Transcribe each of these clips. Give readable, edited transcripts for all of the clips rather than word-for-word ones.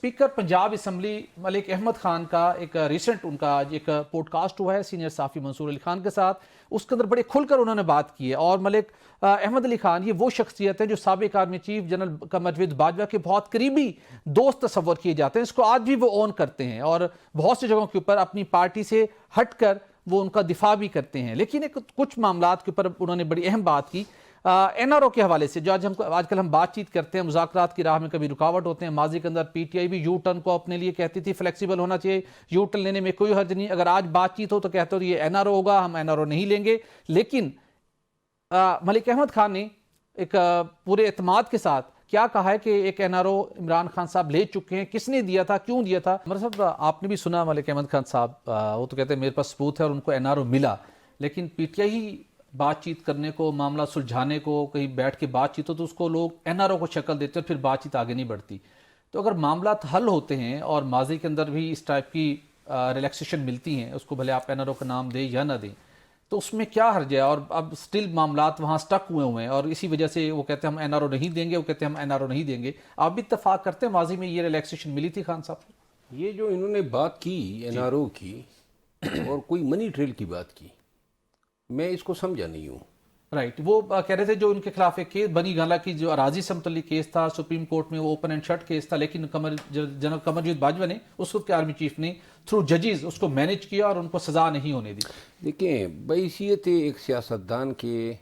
Speaker Punjab assembly Malik Ahmad Khan का एक recent उनका एक पॉडकास्ट हुआ है सीनियर साफ़ी मंसूर अली खान के साथ। उसके अंदर बड़े खुलकर उन्होंने बात की है। और मलिक अहमद अली खान ये वो शख्सियत है जो साबिक आर्मी चीफ जनरल कमरजावेद बाजवा के बहुत करीबी दोस्त तस्वर किए जाते हैं। इसको आज भी वो ऑन करते हैं और बहुत सी जगहों के ऊपर अपनी पार्टी से हटकर वो उनका दिफा भी करते हैं। लेकिन एक कुछ मामलात के ऊपर उन्होंने बड़ी अहम बात की। एनआरओ के हवाले से जो आजकल हम बातचीत करते हैं, मुज़ाकरात की राह में कभी रुकावट होते हैं। माजी के अंदर पीटीआई भी यू टर्न को अपने लिए कहती थी फ्लेक्सिबल होना चाहिए, यू टर्न लेने में कोई हर्ज नहीं। अगर आज बातचीत हो तो कहते हो ये एनआरओ होगा, हम एनआरओ नहीं लेंगे। लेकिन मलिक अहमद खान ने एक पूरे एतमाद के साथ क्या कहा है कि एक एनआरओ इमरान खान साहब ले चुके हैं, किसने दिया था, क्यों दिया था। मतलब आपने भी सुना मलिक अहमद खान साहब, वो तो कहते हैं मेरे पास सबूत है और उनको एनआरओ मिला। लेकिन पीटीआई बातचीत करने को, मामला सुलझाने को, कहीं बैठ के बातचीत हो तो उसको लोग एनआरओ को शक्ल देते हैं, फिर बातचीत आगे नहीं बढ़ती। तो अगर मामला हल होते हैं और माजी के अंदर भी इस टाइप की रिलैक्सेशन मिलती हैं, उसको भले आप एनआरओ का नाम दें या ना दें, तो उसमें क्या हर्ज है। और अब स्टिल मामलात वहाँ स्टक हुए हैं और इसी वजह से वो कहते हैं हम एनआरओ नहीं देंगे, वो कहते हैं हम एनआरओ नहीं देंगे। आप भी इत्तेफाक करते हैं माजी में ये रिलैक्सेशन मिली थी खान साहब को? ये जो इन्होंने बात की एनआरओ की और कोई मनी ट्रेल की बात की, मैं इसको समझा नहीं हूँ। राइट, वो कह रहे थे जो उनके खिलाफ एक केस बनी गाला की जो अराजी से मुतल्लिक केस था सुप्रीम कोर्ट में, वो ओपन एंड शट केस था। लेकिन जनरल कमरजावेद बाजवा ने, उस वक्त के आर्मी चीफ ने, थ्रू जजेस उसको मैनेज किया और उनको सजा नहीं होने दी। देखिए, बैसियत एक सियासतदान के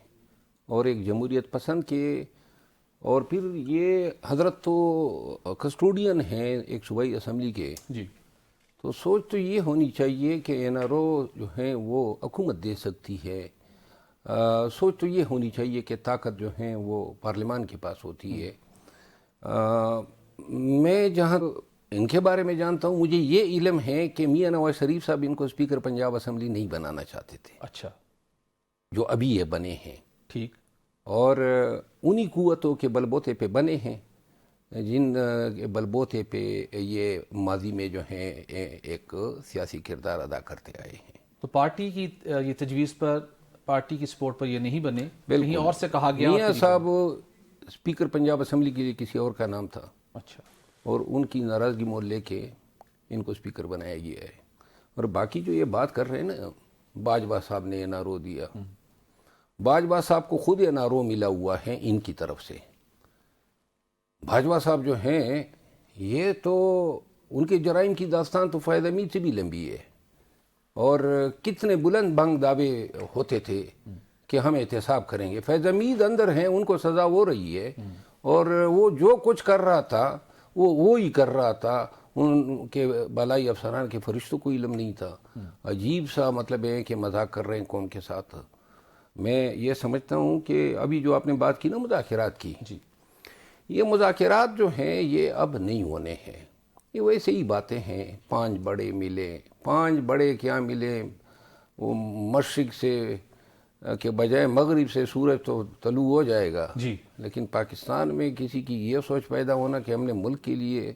और एक जमहूरियत पसंद के, और फिर ये हजरत तो कस्टोडियन हैं एक सूबाई असम्बली के जी, तो सोच तो ये होनी चाहिए कि एनआरओ जो है वो हुकूमत दे सकती है। सोच तो ये होनी चाहिए कि ताकत जो है वो पार्लियामान के पास होती है। मैं जहाँ इनके बारे में जानता हूँ, मुझे ये इल्म है कि मियां नवाज शरीफ साहब इनको स्पीकर पंजाब असम्बली नहीं बनाना चाहते थे। अच्छा, जो अभी ये बने हैं, ठीक, और उन्हीं कुव्वतों के बलबोते पे बने हैं जिन बलबोते पे ये माजी में जो हैं एक सियासी किरदार अदा करते आए हैं। तो पार्टी की ये तजवीज़ पर, पार्टी की सपोर्ट पर ये नहीं बने, कहीं और से कहा गया। मियां साहब स्पीकर पंजाब असम्बली के लिए किसी और का नाम था। अच्छा, और उनकी नाराज़गी मोल लेके इनको स्पीकर बनाया गया है। और बाकी जो ये बात कर रहे हैं ना, बाजवा साहब ने एनआरओ दिया, बाजवा साहब को खुद एनआरओ मिला हुआ है इनकी तरफ से। बाजवा साहब जो हैं, ये तो उनके जराइम की दास्तान तो फ़ैज़ हमीद से भी लंबी है। और कितने बुलंद बंग दावे होते थे कि हम एहतसाब करेंगे। फ़ैज़ हमीद अंदर हैं, उनको सज़ा हो रही है, और वो जो कुछ कर रहा था वो ही कर रहा था। उनके बालाई अफसरान के फरिश्तों को इल्म नहीं था। अजीब सा मतलब है कि मजाक कर रहे हैं कौम के साथ। मैं ये समझता हूँ कि अभी जो आपने बात की ना मुज़ाकरात की, जी, ये मुज़ाकरात जो हैं ये अब नहीं होने हैं। ये वैसे ही बातें हैं, 5 बड़े मिले, 5 बड़े क्या मिले, वो मशरिक से के बजाय मगरिब से सूरज तो तलू हो जाएगा जी। लेकिन पाकिस्तान में किसी की ये सोच पैदा होना कि हमने मुल्क के लिए,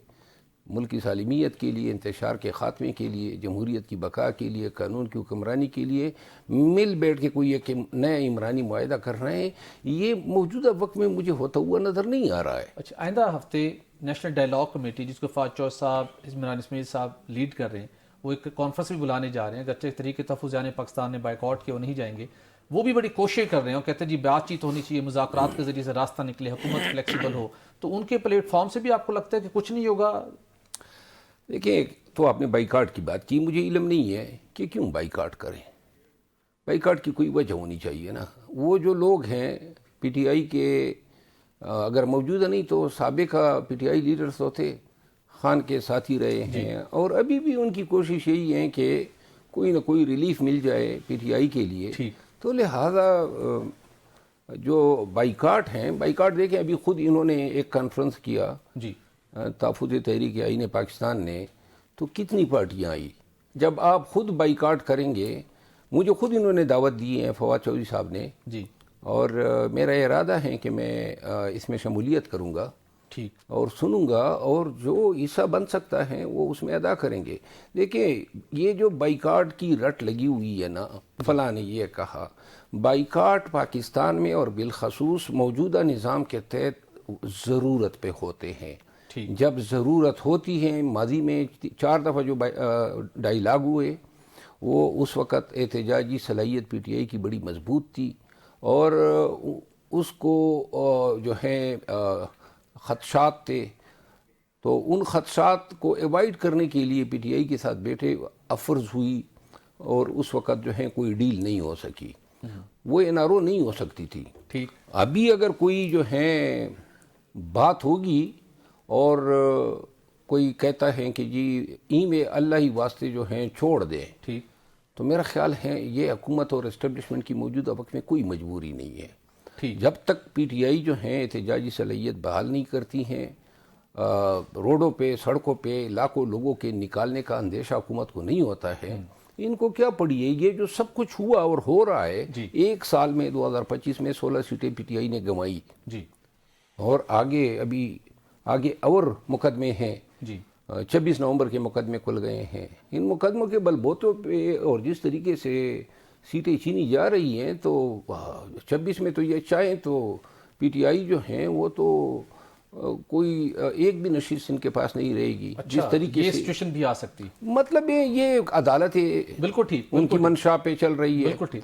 मुल्क की सालिमियत के लिए, इंतशार के ख़ात्मे के लिए, जमहूरियत की बका के लिए, कानून की हुक्मरानी के लिए मिल बैठ के कोई एक नया इमरानी मुआहदा कर रहे हैं, ये मौजूदा वक्त में मुझे होता हुआ नज़र नहीं आ रहा है। अच्छा, आइंदा हफ्ते नेशनल डायलॉग कमेटी, जिसको फाज चौधरी साहब, इमरान इस्माइल साहब लीड कर रहे हैं, वो एक कॉन्फ्रेंस भी बुलाने जा रहे हैं। अगरचे तहरीक तहफ़्फ़ुज़ यानी पाकिस्तान ने बाइकआउट किया, वो नहीं जाएंगे। वो भी बड़ी कोशिश कर रहे हैं और कहते हैं जी बातचीत होनी चाहिए, मुज़ाकरात के ज़रिए से रास्ता निकले, हुकूमत फ्लेक्सिबल हो। तो उनके प्लेटफॉर्म से भी आपको लगता है कि कुछ नहीं होगा? देखिए, तो आपने बाइकाट की बात की, मुझे इल्म नहीं है कि क्यों बाइकाट करें। बाइकाट की कोई वजह होनी चाहिए ना। वो जो लोग हैं पीटीआई के, अगर मौजूदा नहीं तो साबिका पीटीआई लीडर्स तो थे, खान के साथ ही रहे हैं, और अभी भी उनकी कोशिश यही है कि कोई ना कोई रिलीफ मिल जाए पीटीआई के लिए। तो लिहाजा जो बाइकाट हैं, बाइकाट देखें, अभी खुद इन्होंने एक कॉन्फ्रेंस किया जी, तहफ़्फ़ुज़ तहरीक आईन पाकिस्तान ने, तो कितनी पार्टियां आई। जब आप खुद बाइकाट करेंगे, मुझे खुद इन्होंने दावत दी है फवाद चौधरी साहब ने जी, और मेरा इरादा है कि मैं इसमें शमूलियत करूँगा, ठीक, और सुनूंगा, और जो हिस्सा बन सकता है वो उसमें अदा करेंगे। देखिए, ये जो बाइकाट की रट लगी हुई है ना, फलां ने ये कहा, बाइकाट पाकिस्तान में और बिलखसूस मौजूदा निज़ाम के तहत ज़रूरत पे होते हैं। ٹھیک۔ جب ضرورت ہوتی ہے، ماضی میں 4 دفعہ جو ڈائیلاگ ہوئے وہ اس وقت احتجاجی صلاحیت پی ٹی آئی کی بڑی مضبوط تھی، اور اس کو جو ہیں خدشات تھے، تو ان خدشات کو ایوائڈ کرنے کے لیے پی ٹی آئی کے ساتھ بیٹھے، افرض ہوئی، اور اس وقت جو ہے کوئی ڈیل نہیں ہو سکی، وہ این آر او نہیں ہو سکتی تھی۔ ٹھیک۔ ابھی اگر کوئی جو ہے بات ہوگی اور کوئی کہتا ہے کہ جی میں اللہ ہی واسطے جو ہیں چھوڑ دیں، ٹھیک، تو میرا خیال ہے یہ حکومت اور اسٹیبلشمنٹ کی موجودہ وقت میں کوئی مجبوری نہیں ہے۔ ٹھیک، جب تک پی ٹی آئی جو ہیں احتجاجی صلاحیت بحال نہیں کرتی ہیں، روڈوں پہ، سڑکوں پہ لاکھوں لوگوں کے نکالنے کا اندیشہ حکومت کو نہیں ہوتا ہے، ان کو کیا پڑی ہے؟ یہ جو سب کچھ ہوا اور ہو رہا ہے، جی۔ ایک سال میں 2025 میں 16 سیٹیں پی ٹی آئی نے گنوائی، جی اور آگے اور مقدمے ہیں، جی 26 نومبر کے مقدمے کھل گئے ہیں۔ ان مقدموں کے بل بوتوں پہ اور جس طریقے سے سیٹیں چھینی جا رہی ہیں، تو 26 میں تو یہ چاہیں تو پی ٹی آئی جو ہیں وہ تو کوئی ایک بھی نشست ان کے پاس نہیں رہے گی۔ جس طریقے یہ سے سچویشن بھی آ سکتی، مطلب یہ عدالت بالکل ٹھیک، ان کی منشا پہ چل رہی ہے، بالکل ٹھیک۔